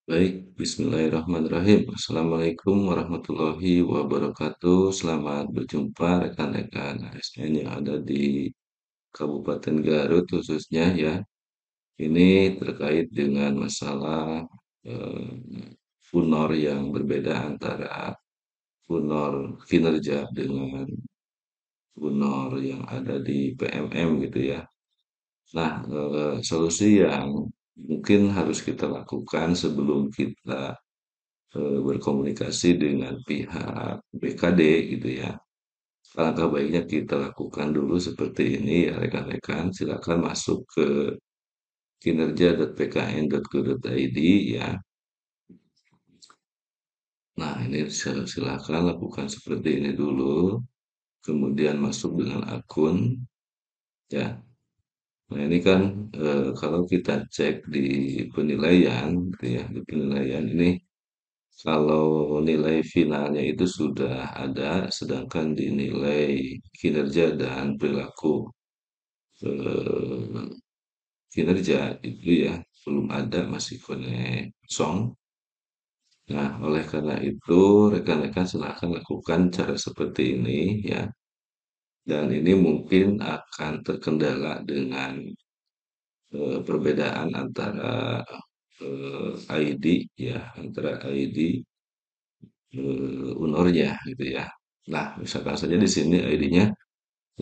Baik, bismillahirrahmanirrahim. Assalamualaikum warahmatullahi wabarakatuh. Selamat berjumpa rekan-rekan ASN yang ada di Kabupaten Garut khususnya ya. Ini terkait dengan masalah funor yang berbeda antara funor kinerja dengan funor yang ada di PMM gitu ya. Nah, solusi yang mungkin harus kita lakukan sebelum kita berkomunikasi dengan pihak BKD gitu ya. Alangkah baiknya kita lakukan dulu seperti ini ya rekan-rekan. Silakan masuk ke kinerja.pkn.go.id ya. Nah, ini silakan lakukan seperti ini dulu. Kemudian masuk dengan akun ya. Nah, ini kan kalau kita cek di penilaian gitu ya, di penilaian ini kalau nilai finalnya itu sudah ada, sedangkan di nilai kinerja dan perilaku eh, kinerja itu ya belum ada, masih kosong. Nah, oleh karena itu rekan-rekan silahkan lakukan cara seperti ini ya. Dan ini mungkin akan terkendala dengan perbedaan antara ID ya, antara ID unornya gitu ya. Nah, misalkan saja di sini ID-nya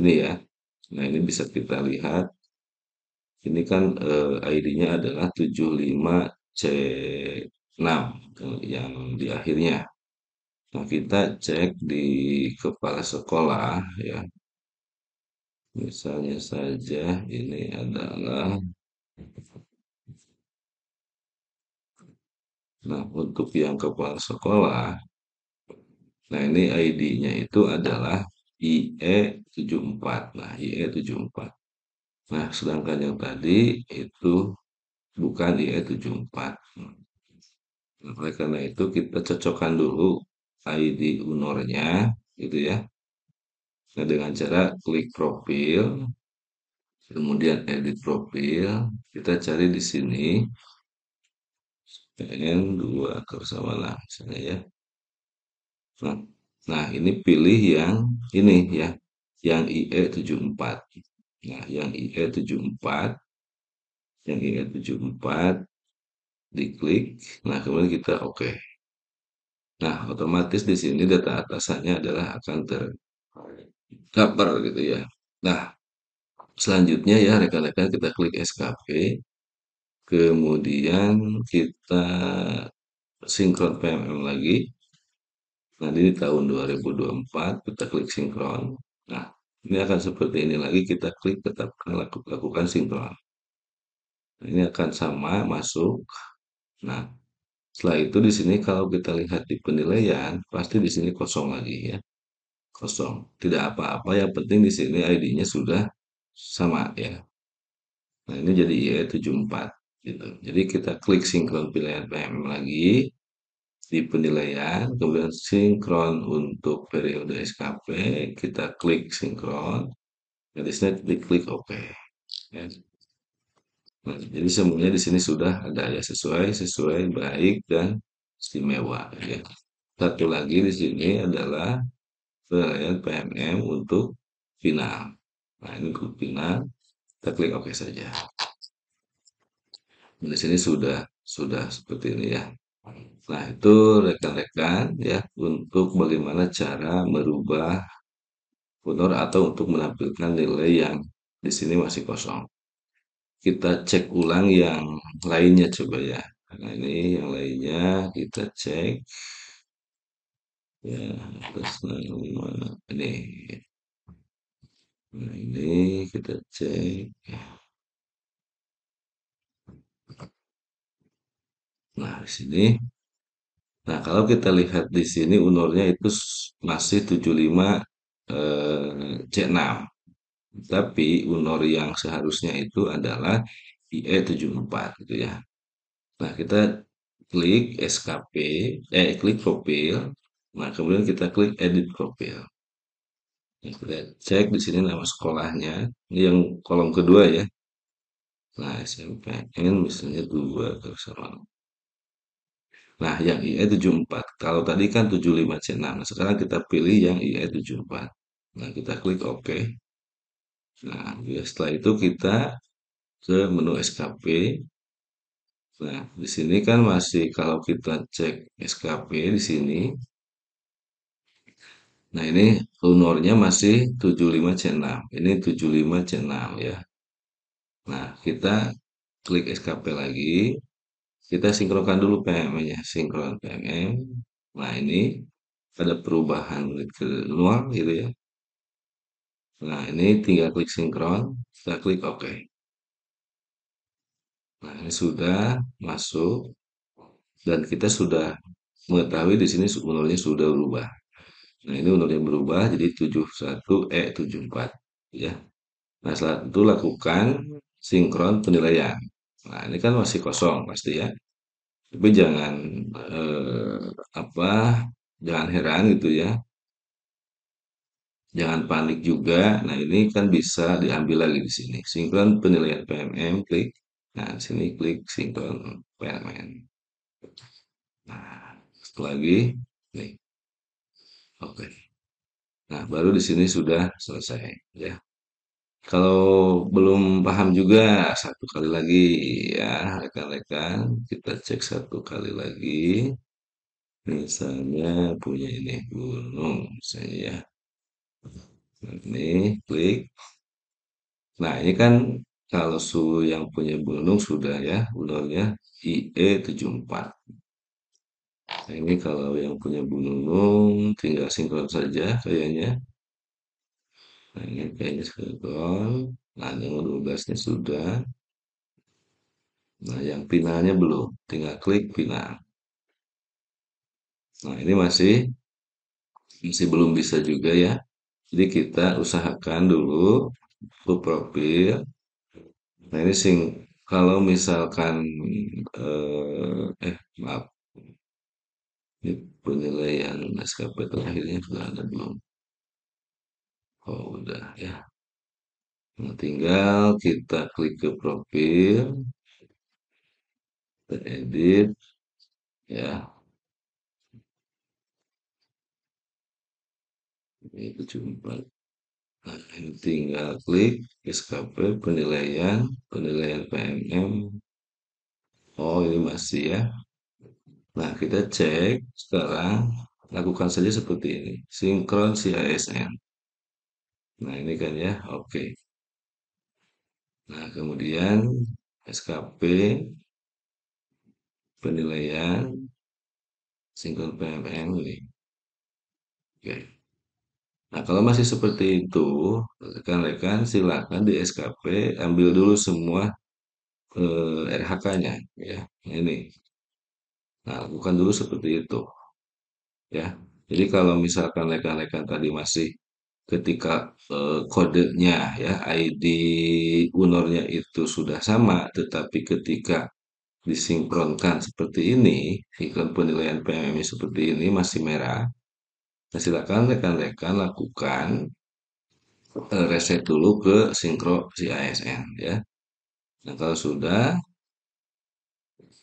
ini ya. Nah, ini bisa kita lihat. Ini kan ID-nya adalah 75C6 yang di akhirnya. Nah, kita cek di kepala sekolah ya. Misalnya saja ini adalah, nah untuk yang kepala sekolah, nah ini ID-nya itu adalah IE74. Nah, IE74. Nah, sedangkan yang tadi itu bukan IE74. Nah, oleh karena itu kita cocokkan dulu ID unornya gitu ya. Nah, dengan cara klik profil, kemudian edit profil, kita cari di sini PN2 Kersawana misalnya ya. Nah, nah ini pilih yang ini ya, yang IE74. Nah, yang IE74, yang IE74 diklik. Nah, kemudian kita oke. Nah, otomatis di sini data atasannya adalah akan tercover gitu ya. Nah, selanjutnya ya rekan-rekan kita klik SKP, kemudian kita sinkron PMM lagi. Nah, ini tahun 2024 kita klik sinkron. Nah, ini akan seperti ini lagi kita klik tetap lakukan sinkron. Nah, ini akan sama masuk. Nah, setelah itu di sini kalau kita lihat di penilaian pasti di sini kosong lagi ya. Kosong. Tidak apa-apa, yang penting di sini ID-nya sudah sama ya. Nah, ini jadi IE74 gitu. Jadi kita klik sinkron pilihan PM lagi di penilaian, kemudian sinkron untuk periode SKP, kita klik sinkron, dan di sini klik OK. Ya. Nah, jadi semuanya di sini sudah ada ya, sesuai, baik dan istimewa ya. Satu lagi di sini adalah penilaian PMM untuk final. Nah, ini untuk final, kita klik OK saja. Di sini sudah seperti ini ya. Nah, itu rekan-rekan ya untuk bagaimana cara merubah honor atau untuk menampilkan nilai yang di sini masih kosong. Kita cek ulang yang lainnya coba ya. Nah, ini yang lainnya kita cek ya atas nama ini. Nah, ini kita cek. Nah, di sini. Nah, kalau kita lihat di sini unornya itu masih 75 C6. Tapi unor yang seharusnya itu adalah IE74 gitu ya. Nah, kita klik SKP, klik profil. Nah, kemudian kita klik edit profil. Nah, kita cek di sini nama sekolahnya. Ini yang kolom kedua ya. Nah, SMPN misalnya 2 sama. Nah, yang IE 74. Kalau tadi kan 75C6. Nah, sekarang kita pilih yang IE 74. Nah, kita klik OK. Nah, ya, setelah itu kita ke menu SKP. Nah, di sini kan masih kalau kita cek SKP di sini, nah ini honornya masih 75C6. Ini 75C6 ya. Nah, kita klik SKP lagi, kita sinkronkan dulu PMM-nya, sinkron PMM. Nah, ini ada perubahan ke nol gitu ya. Nah, ini tinggal klik sinkron, kita klik OK. Nah, ini sudah masuk dan kita sudah mengetahui di sini unurnya sudah berubah. Nah, ini unurnya berubah jadi 71E74 ya. Nah, setelah itu lakukan sinkron penilaian. Nah, ini kan masih kosong pasti ya. Tapi jangan eh, apa jangan heran gitu ya. Jangan panik juga. Nah, ini kan bisa diambil lagi di sini. Sinkron penilaian PMM, klik. Nah, di sini klik sinkron PMM. Nah, satu lagi, nih, oke. Nah, baru di sini sudah selesai, ya. Kalau belum paham juga, satu kali lagi ya, rekan-rekan, kita cek satu kali lagi. Misalnya punya ini gunung, misalnya ya. Nah, ini klik. Nah, ini kan kalau yang punya gunung sudah ya, gunungnya IE 74. Nah, ini kalau yang punya gunung tinggal sinkron saja kayaknya. Nah, ini kayaknya sinkron. Nah, yang 12-nya sudah. Nah, yang finalnya belum. Tinggal klik final. Nah, ini masih belum bisa juga ya. Jadi kita usahakan dulu ke profil. Nah, ini kalau misalkan maaf, ini penilaian SKP terakhirnya sudah ada belum? Oh, udah ya. Nah, tinggal kita klik ke profil, kita edit ya. Ini cuma nah, ini tinggal klik SKP penilaian PMM. Oh, ini masih ya. Nah, kita cek sekarang, lakukan saja seperti ini. Sinkron CISN. Nah, ini kan ya, oke. Nah, kemudian SKP penilaian sinkron PMM ini. Oke. Nah, kalau masih seperti itu, rekan-rekan silakan di SKP ambil dulu semua RHK-nya ya. Ini. Nah, lakukan dulu seperti itu ya. Jadi kalau misalkan rekan-rekan tadi masih ketika kodenya ya ID unornya itu sudah sama, tetapi ketika disinkronkan seperti ini, sinkron penilaian PMM seperti ini masih merah. Nah, silakan rekan-rekan lakukan reset dulu ke sinkro CISN ya. Nah, kalau sudah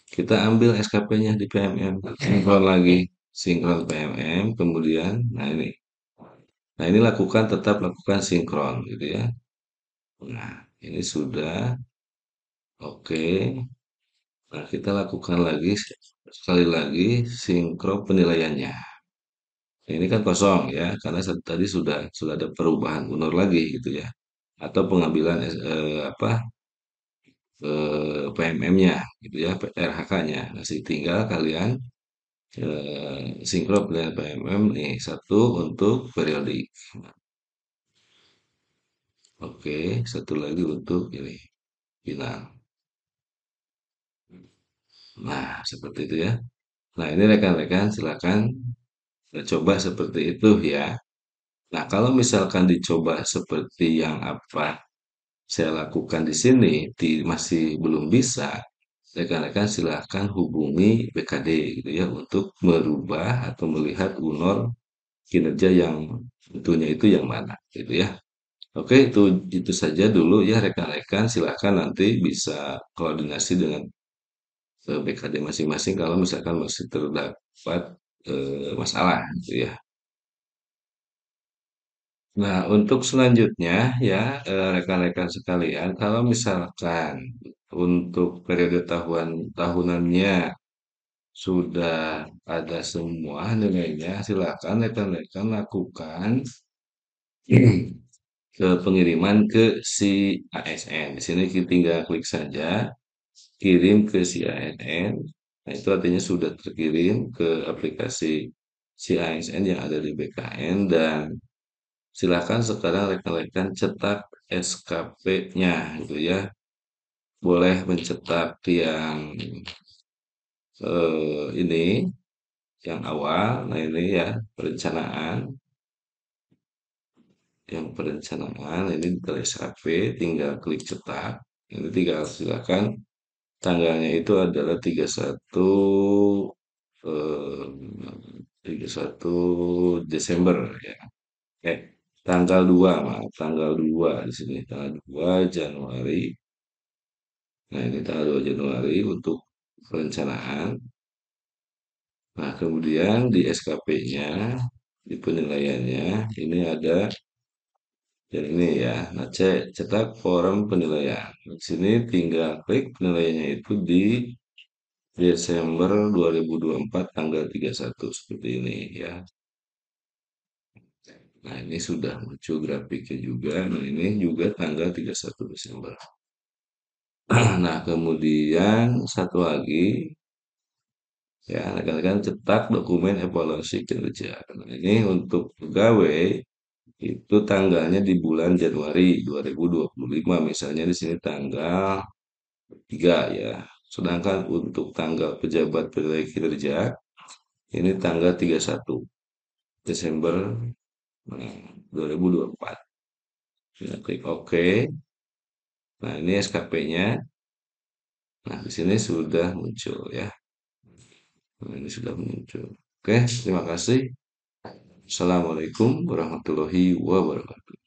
kita ambil SKP-nya di PMM, sinkron lagi, sinkron PMM, kemudian, nah ini tetap lakukan sinkron gitu ya. Nah, ini sudah oke. Nah, kita lakukan lagi sekali lagi sinkron penilaiannya. Ini kan kosong ya, karena tadi sudah ada perubahan honor lagi gitu ya, atau pengambilan PMM-nya gitu ya, RHK-nya. Nah, tinggal kalian sinkron penilaian PMM nih satu untuk periodik. Oke, satu lagi untuk ini final. Nah, seperti itu ya. Nah, ini rekan-rekan silakan coba seperti itu ya. Nah, kalau misalkan dicoba seperti yang apa saya lakukan di sini, masih belum bisa, rekan-rekan silakan hubungi BKD gitu ya untuk merubah atau melihat unor kinerja yang tentunya itu yang mana gitu ya. Oke, itu saja dulu ya rekan-rekan. Silakan nanti bisa koordinasi dengan BKD masing-masing kalau misalkan masih terdapat masalah gitu ya. Nah, untuk selanjutnya ya rekan-rekan sekalian, kalau misalkan untuk periode tahunannya sudah ada semua nilainya, silakan rekan-rekan lakukan ke pengiriman ke si ASN. Di sini kita tinggal klik saja kirim ke si ASN. Nah, itu artinya sudah terkirim ke aplikasi si ASN yang ada di BKN dan silakan sekarang rekan-rekan cetak SKP-nya gitu ya. Boleh mencetak yang ini yang awal. Nah, ini ya perencanaan, yang perencanaan ini detail SKP tinggal klik cetak. Ini tinggal silakan tanggalnya itu adalah 31 eh, 31 Desember ya. Eh, tanggal 2 maaf, tanggal 2 di sini, tanggal 2 Januari. Nah, ini tanggal 2 Januari untuk perencanaan. Nah, kemudian di SKP-nya, di penilaiannya, ini ada yang ini ya. Nah, cetak form penilaian. Di sini tinggal klik penilaiannya itu di Desember 2024 tanggal 31 seperti ini ya. Nah, ini sudah muncul grafiknya juga. Nah, ini juga tanggal 31 Desember. Nah, kemudian satu lagi ya, rekan-rekan cetak dokumen evaluasi kinerja. Nah, ini untuk pegawai itu tanggalnya di bulan Januari 2025, misalnya di sini tanggal 3 ya. Sedangkan untuk tanggal pejabat penilai kinerja ini tanggal 31 Desember 2024. Kita klik OK. Nah, ini SKP-nya. Nah, di sini sudah muncul ya. Nah, ini sudah muncul. Oke, terima kasih. Assalamualaikum warahmatullahi wabarakatuh.